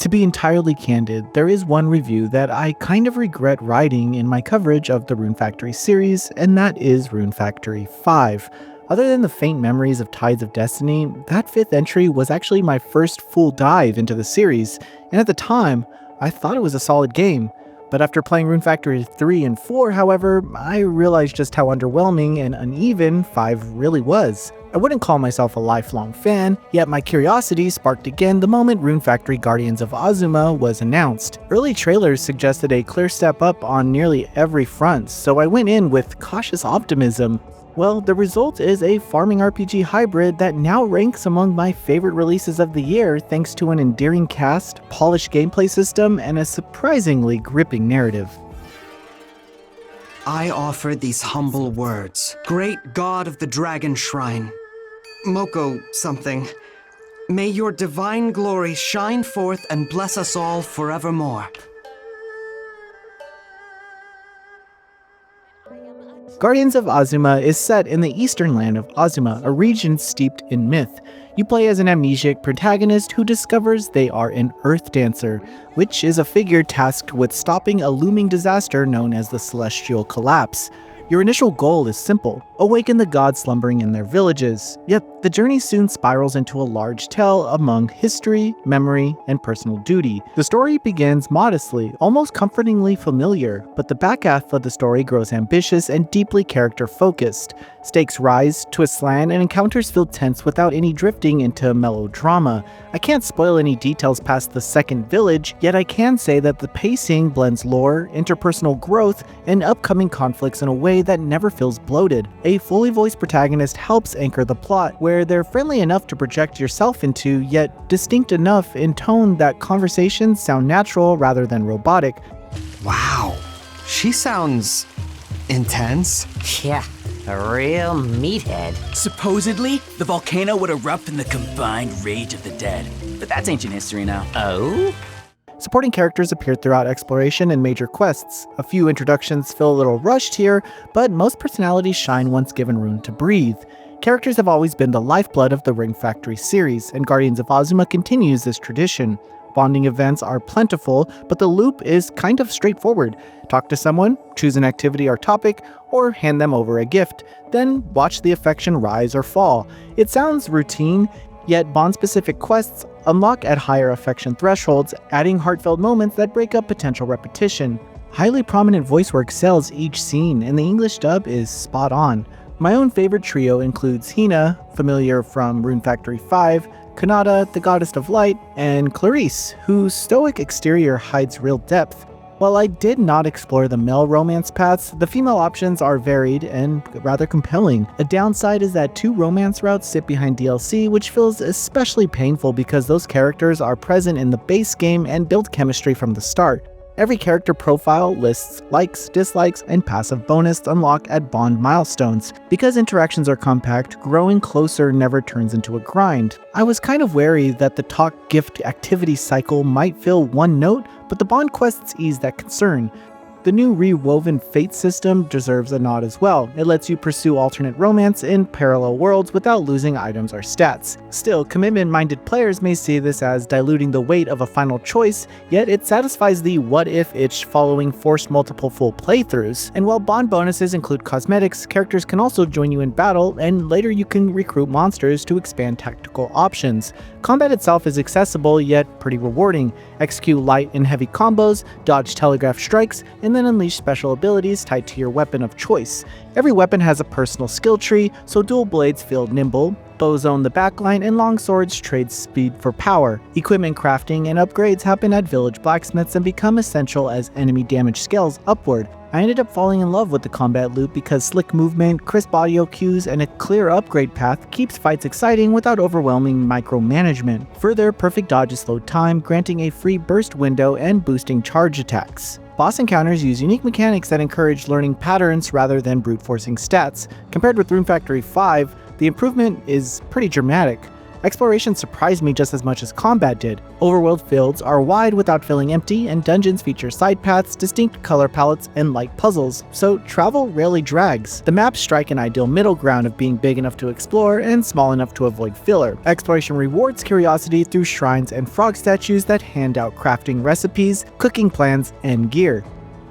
To be entirely candid, there is one review that I kind of regret writing in my coverage of the Rune Factory series, and that is Rune Factory 5. Other than the faint memories of Tides of Destiny, that 5th entry was actually my first full dive into the series, and at the time, I thought it was a solid game. But after playing Rune Factory 3 and 4, however, I realized just how underwhelming and uneven 5 really was. I wouldn't call myself a lifelong fan, yet my curiosity sparked again the moment Rune Factory Guardians of Azuma was announced. Early trailers suggested a clear step up on nearly every front, so I went in with cautious optimism. Well, the result is a farming RPG hybrid that now ranks among my favorite releases of the year thanks to an endearing cast, polished gameplay system, and a surprisingly gripping narrative. I offer these humble words. Great God of the Dragon Shrine, Moko something, may your divine glory shine forth and bless us all forevermore. Guardians of Azuma is set in the eastern land of Azuma, a region steeped in myth. You play as an amnesiac protagonist who discovers they are an earth dancer, which is a figure tasked with stopping a looming disaster known as the Celestial Collapse. Your initial goal is simple: awaken the gods slumbering in their villages. Yet, the journey soon spirals into a large tale among history, memory, and personal duty. The story begins modestly, almost comfortingly familiar, but the back half of the story grows ambitious and deeply character-focused. Stakes rise, twists land, and encounters feel tense without any drifting into melodrama. I can't spoil any details past the second village, yet I can say that the pacing blends lore, interpersonal growth, and upcoming conflicts in a way that never feels bloated. A fully voiced protagonist helps anchor the plot, where they're friendly enough to project yourself into, yet distinct enough in tone that conversations sound natural rather than robotic. Wow, she sounds intense. Yeah, a real meathead. Supposedly, the volcano would erupt in the combined rage of the dead. But that's ancient history now. Oh? Supporting characters appear throughout exploration and major quests. A few introductions feel a little rushed here, but most personalities shine once given room to breathe. Characters have always been the lifeblood of the Rune Factory series, and Guardians of Azuma continues this tradition. Bonding events are plentiful, but the loop is kind of straightforward. Talk to someone, choose an activity or topic, or hand them over a gift, then watch the affection rise or fall. It sounds routine, yet bond-specific quests unlock at higher affection thresholds, adding heartfelt moments that break up potential repetition. Highly prominent voice work sells each scene, and the English dub is spot on. My own favorite trio includes Hina, familiar from Rune Factory 5, Kanata, the Goddess of Light, and Clarice, whose stoic exterior hides real depth. While I did not explore the male romance paths, the female options are varied and rather compelling. A downside is that 2 romance routes sit behind DLC, which feels especially painful because those characters are present in the base game and build chemistry from the start. Every character profile lists likes, dislikes, and passive bonus unlock at bond milestones. Because interactions are compact, growing closer never turns into a grind. I was kind of wary that the talk gift activity cycle might feel one note, but the bond quests ease that concern. The new rewoven fate system deserves a nod as well. It lets you pursue alternate romance in parallel worlds without losing items or stats. Still, commitment-minded players may see this as diluting the weight of a final choice, yet it satisfies the what-if itch following forced multiple full playthroughs. And while bond bonuses include cosmetics, characters can also join you in battle, and later you can recruit monsters to expand tactical options. Combat itself is accessible yet pretty rewarding. Execute light and heavy combos, dodge telegraph strikes, and then unleash special abilities tied to your weapon of choice. Every weapon has a personal skill tree, so dual blades feel nimble, bows own the backline, and long swords trade speed for power. Equipment crafting and upgrades happen at village blacksmiths and become essential as enemy damage scales upward. I ended up falling in love with the combat loop because slick movement, crisp audio cues, and a clear upgrade path keeps fights exciting without overwhelming micromanagement. Further, perfect dodges slow time, granting a free burst window and boosting charge attacks. Boss encounters use unique mechanics that encourage learning patterns rather than brute forcing stats. Compared with Rune Factory 5, the improvement is pretty dramatic. Exploration surprised me just as much as combat did. Overworld fields are wide without feeling empty, and dungeons feature side paths, distinct color palettes, and light puzzles, so travel rarely drags. The maps strike an ideal middle ground of being big enough to explore and small enough to avoid filler. Exploration rewards curiosity through shrines and frog statues that hand out crafting recipes, cooking plans, and gear.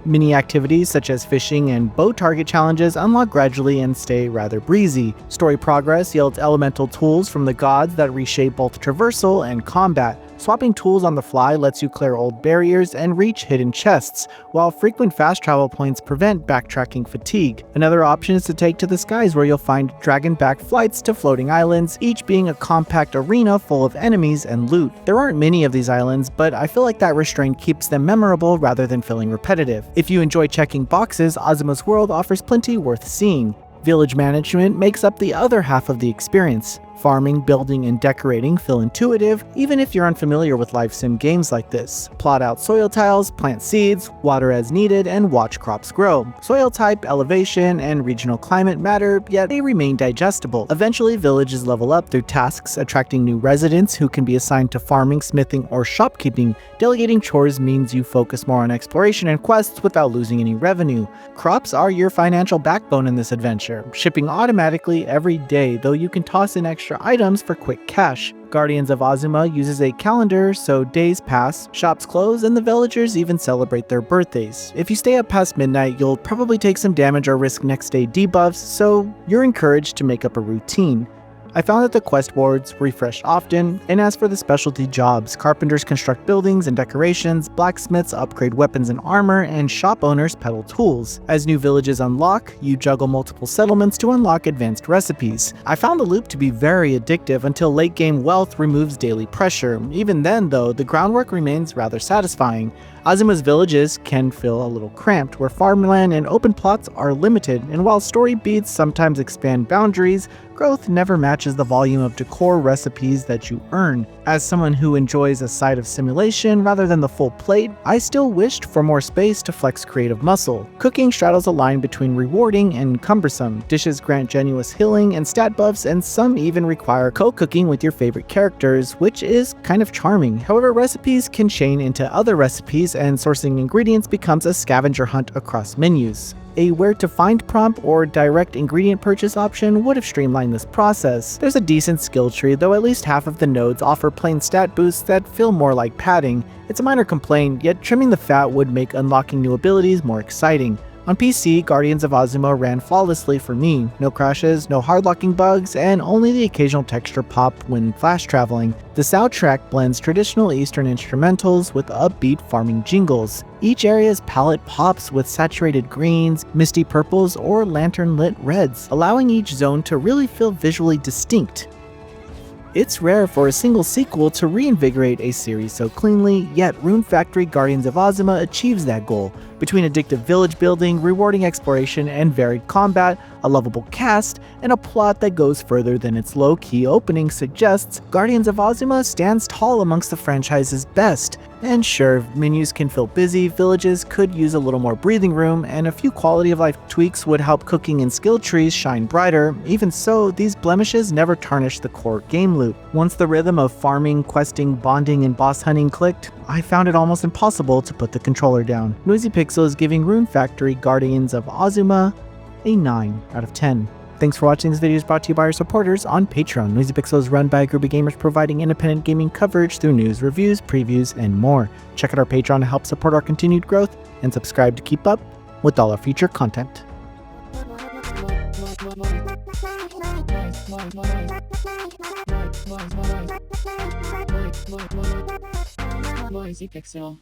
Mini activities such as fishing and bow target challenges unlock gradually and stay rather breezy. Story progress yields elemental tools from the gods that reshape both traversal and combat. Swapping tools on the fly lets you clear old barriers and reach hidden chests, while frequent fast travel points prevent backtracking fatigue. Another option is to take to the skies, where you'll find dragon-backed flights to floating islands, each being a compact arena full of enemies and loot. There aren't many of these islands, but I feel like that restraint keeps them memorable rather than feeling repetitive. If you enjoy checking boxes, Azuma's world offers plenty worth seeing. Village management makes up the other half of the experience. Farming, building, and decorating feel intuitive, even if you're unfamiliar with life sim games like this. Plot out soil tiles, plant seeds, water as needed, and watch crops grow. Soil type, elevation, and regional climate matter, yet they remain digestible. Eventually, villages level up through tasks, attracting new residents who can be assigned to farming, smithing, or shopkeeping. Delegating chores means you focus more on exploration and quests without losing any revenue. Crops are your financial backbone in this adventure, shipping automatically every day, though you can toss in extra items for quick cash. Guardians of Azuma uses a calendar, so days pass, shops close, and the villagers even celebrate their birthdays. If you stay up past midnight, you'll probably take some damage or risk next day debuffs, so you're encouraged to make up a routine. I found that the quest boards refresh often, and as for the specialty jobs, carpenters construct buildings and decorations, blacksmiths upgrade weapons and armor, and shop owners peddle tools. As new villages unlock, you juggle multiple settlements to unlock advanced recipes. I found the loop to be very addictive until late game wealth removes daily pressure. Even then though, the groundwork remains rather satisfying. Azuma's villages can feel a little cramped, where farmland and open plots are limited, and while story beats sometimes expand boundaries, growth never matches the volume of decor recipes that you earn. As someone who enjoys a side of simulation rather than the full plate, I still wished for more space to flex creative muscle. Cooking straddles a line between rewarding and cumbersome. Dishes grant genuine healing and stat buffs, and some even require co-cooking with your favorite characters, which is kind of charming. However, recipes can chain into other recipes, and sourcing ingredients becomes a scavenger hunt across menus. A where to find prompt or direct ingredient purchase option would have streamlined this process. There's a decent skill tree, though at least half of the nodes offer plain stat boosts that feel more like padding. It's a minor complaint, yet trimming the fat would make unlocking new abilities more exciting. On PC, Guardians of Azuma ran flawlessly for me. No crashes, no hard-locking bugs, and only the occasional texture pop when flash traveling. The soundtrack blends traditional Eastern instrumentals with upbeat farming jingles. Each area's palette pops with saturated greens, misty purples, or lantern-lit reds, allowing each zone to really feel visually distinct. It's rare for a single sequel to reinvigorate a series so cleanly, yet Rune Factory Guardians of Azuma achieves that goal. Between addictive village building, rewarding exploration, and varied combat, a lovable cast, and a plot that goes further than its low-key opening suggests, Guardians of Azuma stands tall amongst the franchise's best. And sure, menus can feel busy, villages could use a little more breathing room, and a few quality of life tweaks would help cooking and skill trees shine brighter. Even so, these blemishes never tarnish the core game loop. Once the rhythm of farming, questing, bonding, and boss hunting clicked, I found it almost impossible to put the controller down. Noisy Pixel is giving Rune Factory Guardians of Azuma a 9 out of 10. Thanks for watching. This video is brought to you by our supporters on Patreon. Noisy Pixel is run by a group of gamers providing independent gaming coverage through news, reviews, previews, and more. Check out our Patreon to help support our continued growth, and subscribe to keep up with all our future content. Noisy Pixel.